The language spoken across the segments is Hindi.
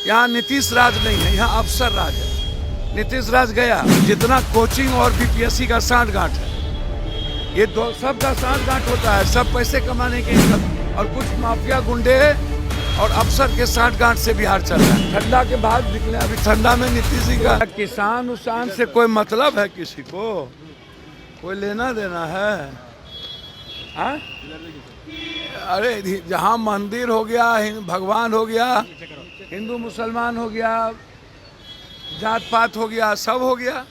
यहाँ नीतीश राज नहीं है, यहाँ अफसर राज है। नीतीश राज गया, जितना कोचिंग और बीपीएससी का सांठ गांठ है, ये दो सब का सांठ गांठ होता है, सब पैसे कमाने के लिए, और कुछ माफिया गुंडे और अफसर के सांठ गांठ से बिहार चल रहा है। ठंडा के बाद निकले, अभी ठंडा में नीतीश जी का किसान उसान से कोई मतलब है किसी को, कोई लेना देना है? हाँ? अरे जहाँ मंदिर हो गया, भगवान हो गया, हिंदू मुसलमान हो गया, जात पात हो गया, सब हो गया।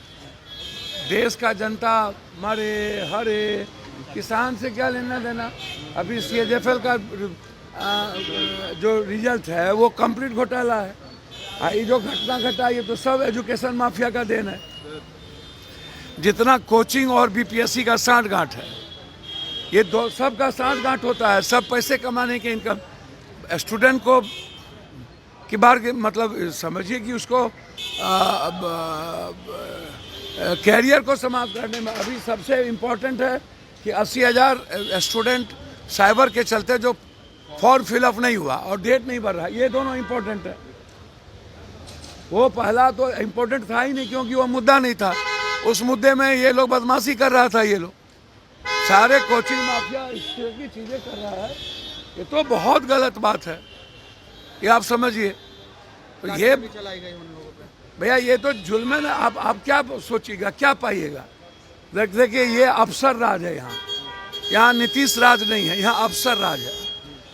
देश का जनता मरे हरे, किसान से क्या लेना देना? अभी CJFL का जो रिजल्ट है वो कंप्लीट घोटाला है। ये जो घटना घटा ये तो सब एजुकेशन माफिया का देन है। जितना कोचिंग और बीपीएससी का सांठ गांठ है, ये दो सब का सांठ गांठ होता है, सब पैसे कमाने के इनकम। स्टूडेंट को की बार के मतलब समझिए कि उसको कैरियर को समाप्त करने में अभी सबसे इम्पोर्टेंट है कि 80,000 स्टूडेंट साइबर के चलते जो फॉर्म फिलअप नहीं हुआ और डेट नहीं बढ़ रहा, ये दोनों इम्पोर्टेंट है। वो पहला तो इम्पोर्टेंट था ही नहीं, क्योंकि वो मुद्दा नहीं था। उस मुद्दे में ये लोग बदमाशी कर रहा था, ये लोग सारे कोचिंग माफिया इस तरह की चीज़ें कर रहा है। ये तो बहुत गलत बात है, ये आप समझिए। तो ये भैया ये तो जुल्म है ना। आप क्या सोचिएगा, क्या पाइएगा? देखिए ये अफसर राज है, यहाँ नीतीश राज नहीं है, यहाँ अफसर राज है।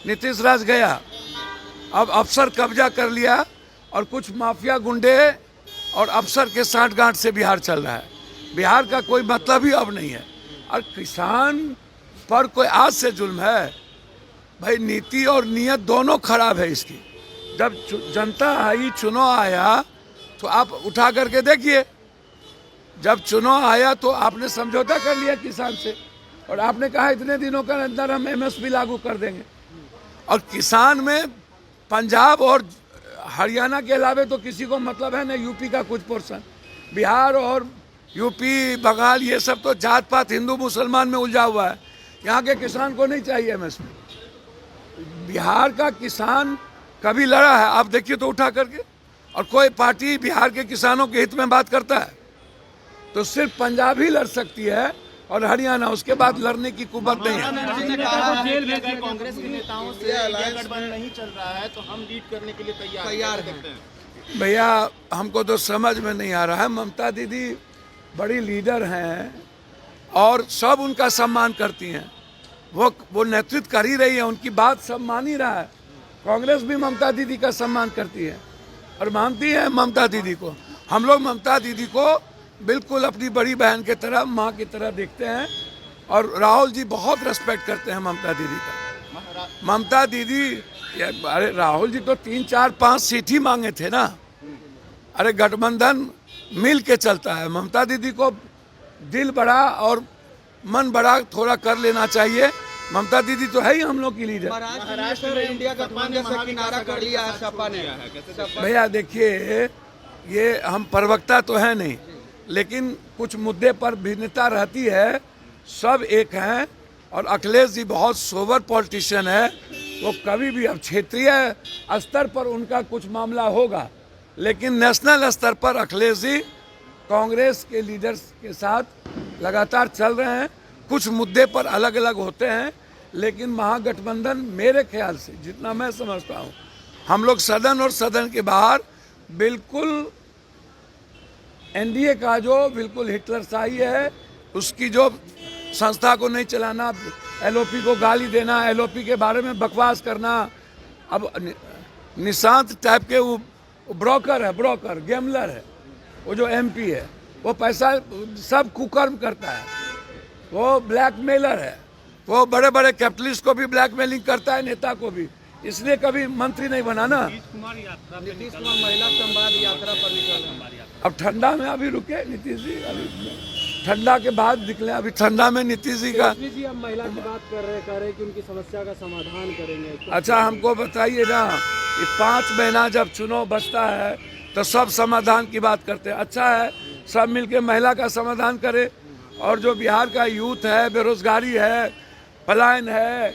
नीतीश राज गया, अब अफसर कब्जा कर लिया, और कुछ माफिया गुंडे और अफसर के सांठ गांठ से बिहार चल रहा है। बिहार का कोई मतलब ही अब नहीं है। और किसान पर कोई आज से जुल्म है? भाई नीति और नियत दोनों खराब है इसकी। जब जनता आई, चुनाव आया, तो आप उठा करके देखिए, जब चुनाव आया तो आपने समझौता कर लिया किसान से, और आपने कहा इतने दिनों के अंदर हम MSP लागू कर देंगे। और किसान में पंजाब और हरियाणा के अलावे तो किसी को मतलब है ना, यूपी का कुछ पोर्शन, बिहार और यूपी बंगाल, ये सब तो जात पात हिंदू मुसलमान में उलझा हुआ है। यहाँ के किसान को नहीं चाहिए MSP। बिहार का किसान कभी लड़ा है आप देखिए तो उठा करके, और कोई पार्टी बिहार के किसानों के हित में बात करता है तो सिर्फ पंजाब ही लड़ सकती है और हरियाणा, उसके बाद लड़ने की कुवत नहीं है। कांग्रेस के नेताओं से गठबंधन नहीं चल रहा है तो हम लीड करने के लिए तैयार हैं। भैया हमको तो समझ में नहीं आ रहा है। ममता दीदी बड़ी लीडर हैं और सब उनका सम्मान करती हैं, वो नेतृत्व कर ही रही है, उनकी बात सब मान ही रहा है। कांग्रेस भी ममता दीदी का सम्मान करती है और मानती है ममता दीदी को। हम लोग ममता दीदी को बिल्कुल अपनी बड़ी बहन की तरह, माँ की तरह देखते हैं, और राहुल जी बहुत रेस्पेक्ट करते हैं ममता दीदी का। ममता दीदी, अरे राहुल जी तो 3, 4, 5 सीट ही मांगे थे ना। अरे गठबंधन मिल के चलता है। ममता दीदी को दिल बड़ा और मन बड़ा थोड़ा कर लेना चाहिए। ममता दीदी तो है ही हम लोग की लीडर। महाराष्ट्र में इंडिया गठबंधन से किनारा कर लिया है सपा ने। भैया देखिए, ये हम प्रवक्ता तो है नहीं, लेकिन कुछ मुद्दे पर भिन्नता रहती है। सब एक हैं, और अखिलेश जी बहुत सोबर पॉलिटिशियन है। वो कभी भी, अब क्षेत्रीय स्तर पर उनका कुछ मामला होगा, लेकिन नेशनल स्तर पर अखिलेश जी कांग्रेस के लीडर्स के साथ लगातार चल रहे हैं। कुछ मुद्दे पर अलग अलग होते हैं, लेकिन महागठबंधन मेरे ख्याल से, जितना मैं समझता हूँ, हम लोग सदन और सदन के बाहर बिल्कुल NDA का जो बिल्कुल हिटलरशाही है, उसकी जो संस्था को नहीं चलाना, LOP को गाली देना, LOP के बारे में बकवास करना। अब निशांत टाइप के वो ब्रोकर है, ब्रोकर गैमलर है, वो जो MP है, वो पैसा सब कुकर्म करता है, वो ब्लैकमेलर है, वो बड़े बड़े कैपिटलिस्ट को भी ब्लैकमेलिंग करता है, नेता को भी, इसलिए कभी मंत्री नहीं बना ना। नीतीश कुमार महिला संवाद यात्रा पर निकले। अब ठंडा में अभी रुके नीतीश जी, अभी ठंडा के बाद निकले। अभी ठंडा में नीतीश जी का जी अब महिला की बात कर रहे कि उनकी समस्या का समाधान करेंगे। अच्छा हमको बताइए ना, ये 5 महीना जब चुनाव बचता है तो सब समाधान की बात करते हैं। अच्छा है, सब मिलके महिला का समाधान करे, और जो बिहार का यूथ है, बेरोजगारी है, पलायन है,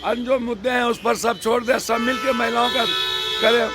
अन्य जो मुद्दे हैं उस पर सब छोड़ दे, सब मिलके महिलाओं का करे।